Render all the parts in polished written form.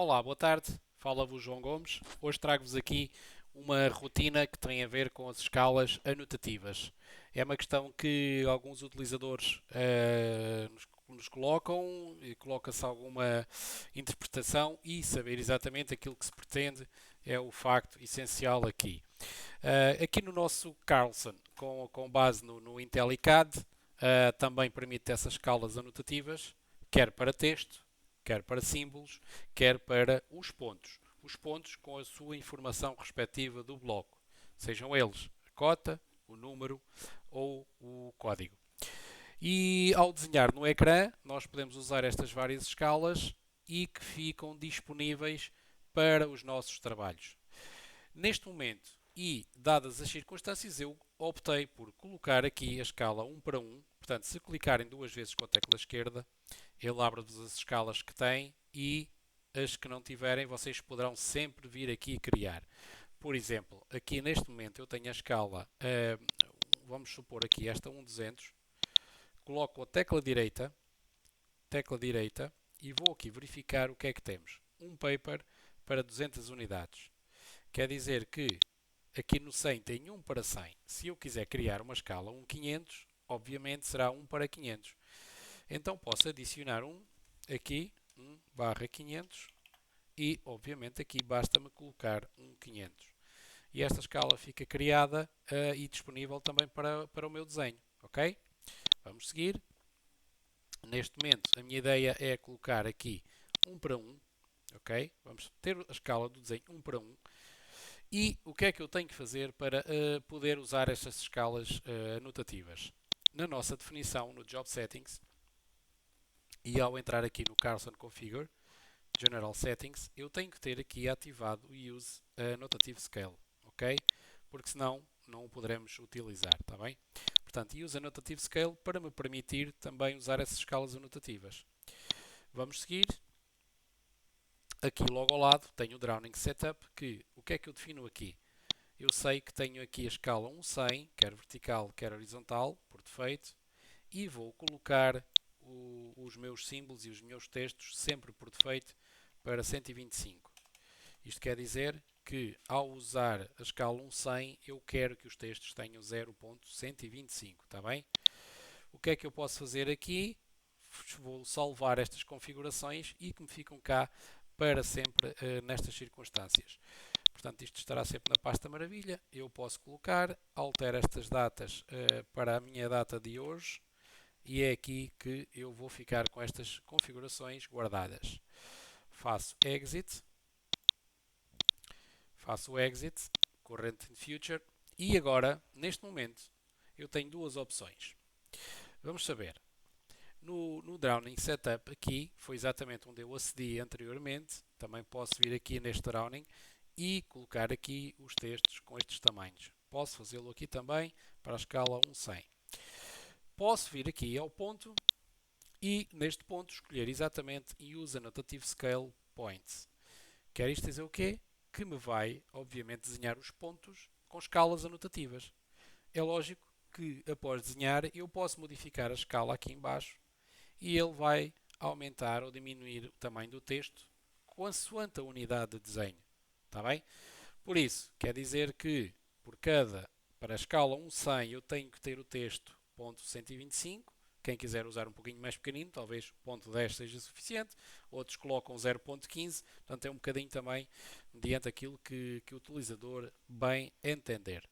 Olá, boa tarde. Fala-vos João Gomes. Hoje trago-vos aqui uma rotina que tem a ver com as escalas anotativas. É uma questão que alguns utilizadores nos colocam, e coloca-se alguma interpretação e saber exatamente aquilo que se pretende é o facto essencial aqui. Aqui no nosso Carlson, com base no IntelliCAD, também permite essas escalas anotativas, quer para texto, quer para símbolos, quer para os pontos. Os pontos com a sua informação respectiva do bloco, sejam eles a cota, o número ou o código. E ao desenhar no ecrã, nós podemos usar estas várias escalas e que ficam disponíveis para os nossos trabalhos. Neste momento, e dadas as circunstâncias, eu optei por colocar aqui a escala 1 para 1. Portanto, se clicarem duas vezes com a tecla esquerda, ele abre-vos as escalas que tem e as que não tiverem, vocês poderão sempre vir aqui criar. Por exemplo, aqui neste momento eu tenho a escala, vamos supor aqui esta 1,200, coloco a tecla direita e vou aqui verificar o que é que temos. Um paper para 200 unidades. Quer dizer que aqui no 100 tem 1 para 100. Se eu quiser criar uma escala 1,500, obviamente será 1 para 500. Então posso adicionar um aqui, 1 barra 500, e obviamente aqui basta-me colocar um 500. E esta escala fica criada e disponível também para o meu desenho. Ok? Vamos seguir. Neste momento a minha ideia é colocar aqui 1 para 1. Ok? Vamos ter a escala do desenho 1 para 1. E o que é que eu tenho que fazer para poder usar estas escalas anotativas? Na nossa definição, no Job Settings, e ao entrar aqui no Carlson Configure, General Settings, eu tenho que ter aqui ativado o Use Annotative Scale, ok? Porque senão não o poderemos utilizar, está bem? Portanto, Use Annotative Scale para me permitir também usar essas escalas anotativas. Vamos seguir. Aqui logo ao lado tenho o Drowning Setup, que o que é que eu defino aqui? Eu sei que tenho aqui a escala 1/100, quer vertical, quer horizontal, por defeito, e vou colocar os meus símbolos e os meus textos sempre por defeito para 125. Isto quer dizer que ao usar a escala 1/100 eu quero que os textos tenham 0.125, está bem? O que é que eu posso fazer aqui? Vou salvar estas configurações e que me ficam cá para sempre nestas circunstâncias. Portanto, isto estará sempre na pasta maravilha. Eu posso colocar, altero estas datas para a minha data de hoje e é aqui que eu vou ficar com estas configurações guardadas. Faço o exit, current and future, e agora, neste momento, eu tenho duas opções. Vamos saber. No Drowning Setup aqui, foi exatamente onde eu acedi anteriormente, também posso vir aqui neste Drowning e colocar aqui os textos com estes tamanhos. Posso fazê-lo aqui também para a escala 1/100. Posso vir aqui ao ponto e neste ponto escolher exatamente Use Annotative Scale Points. Quer isto dizer o quê? Que me vai, obviamente, desenhar os pontos com escalas anotativas. É lógico que após desenhar eu posso modificar a escala aqui embaixo e ele vai aumentar ou diminuir o tamanho do texto consoante a unidade de desenho. Está bem? Por isso, quer dizer que para a escala 1/100 eu tenho que ter o texto ponto 125. Quem quiser usar um pouquinho mais pequenino, talvez ponto 10 seja suficiente. Outros colocam 0.15. Portanto, é um bocadinho também mediante aquilo que o utilizador bem entender.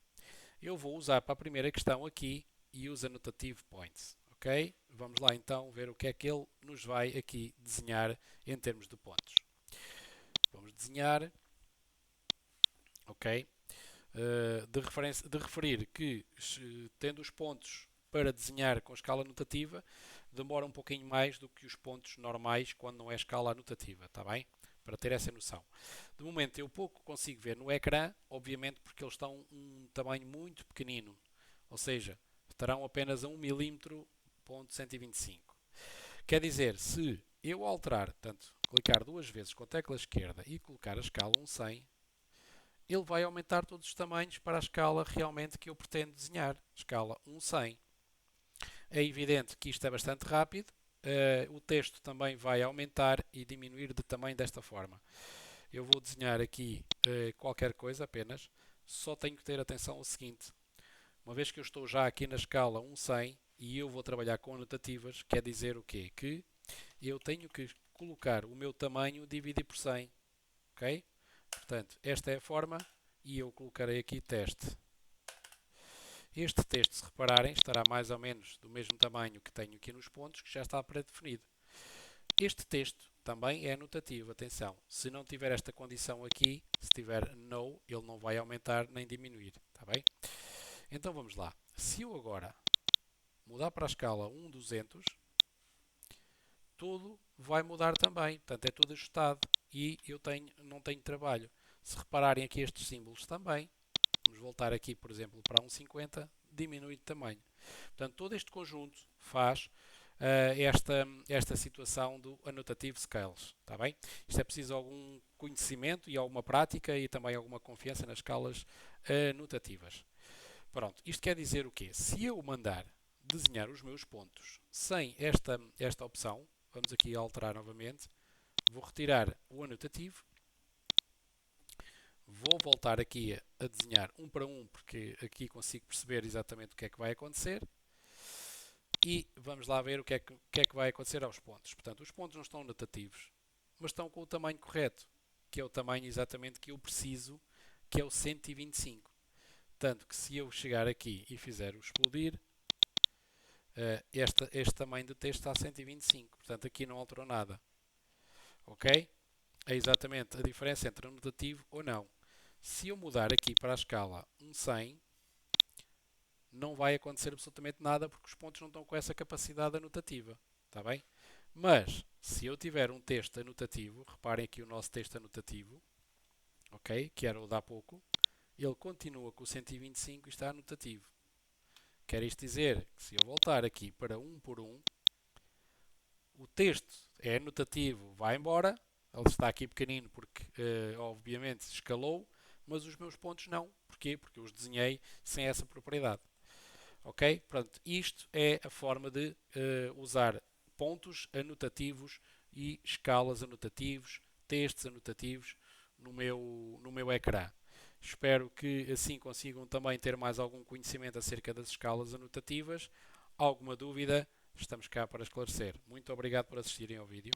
Eu vou usar para a primeira questão aqui Use Annotative Points. Ok? Vamos lá então ver o que é que ele nos vai aqui desenhar em termos de pontos. Vamos desenhar. Ok? De referir que, tendo os pontos para desenhar com escala anotativa, demora um pouquinho mais do que os pontos normais quando não é escala anotativa, está bem? Para ter essa noção. De momento eu pouco consigo ver no ecrã, obviamente porque eles estão um tamanho muito pequenino, ou seja, estarão apenas a 1 mm ponto 125. Quer dizer, se eu alterar, portanto, clicar duas vezes com a tecla esquerda e colocar a escala 1/100, ele vai aumentar todos os tamanhos para a escala realmente que eu pretendo desenhar, escala 1/100. É evidente que isto é bastante rápido, o texto também vai aumentar e diminuir de tamanho desta forma. Eu vou desenhar aqui qualquer coisa apenas, só tenho que ter atenção ao seguinte. Uma vez que eu estou já aqui na escala 1/100 e eu vou trabalhar com anotativas, quer dizer o quê? Que eu tenho que colocar o meu tamanho dividir por 100, ok? Portanto, esta é a forma e eu colocarei aqui teste. Este texto, se repararem, estará mais ou menos do mesmo tamanho que tenho aqui nos pontos, que já está pré-definido. Este texto também é anotativo, atenção. Se não tiver esta condição aqui, se tiver no, ele não vai aumentar nem diminuir, está bem? Então vamos lá. Se eu agora mudar para a escala 1/200, tudo vai mudar também. Portanto, é tudo ajustado e eu não tenho trabalho. Se repararem aqui estes símbolos também, vamos voltar aqui, por exemplo, para 1,50, diminui de tamanho. Portanto, todo este conjunto faz esta situação do Annotative Scales. Está bem? Isto é preciso algum conhecimento e alguma prática e também alguma confiança nas escalas anotativas. Pronto, isto quer dizer o quê? Se eu mandar desenhar os meus pontos sem esta opção, vamos aqui alterar novamente, vou retirar o anotativo, vou voltar aqui a desenhar um para um, porque aqui consigo perceber exatamente o que é que vai acontecer. E vamos lá ver o que é que vai acontecer aos pontos. Portanto, os pontos não estão anotativos, mas estão com o tamanho correto, que é o tamanho exatamente que eu preciso, que é o 125. Tanto que se eu chegar aqui e fizer o explodir, este tamanho do texto está a 125. Portanto, aqui não alterou nada. Ok? É exatamente a diferença entre anotativo ou não. Se eu mudar aqui para a escala 1/100, não vai acontecer absolutamente nada porque os pontos não estão com essa capacidade anotativa. Está bem? Mas, se eu tiver um texto anotativo, reparem aqui o nosso texto anotativo, ok? Que era o de há pouco, ele continua com o 125 e está anotativo. Quer isto dizer que se eu voltar aqui para 1 por 1, o texto é anotativo, vai embora, ele está aqui pequenino porque obviamente escalou, mas os meus pontos não. Porquê? Porque eu os desenhei sem essa propriedade. Ok? Pronto, isto é a forma de usar pontos anotativos e escalas anotativos, textos anotativos no meu ecrã. Espero que assim consigam também ter mais algum conhecimento acerca das escalas anotativas. Alguma dúvida? Estamos cá para esclarecer. Muito obrigado por assistirem ao vídeo.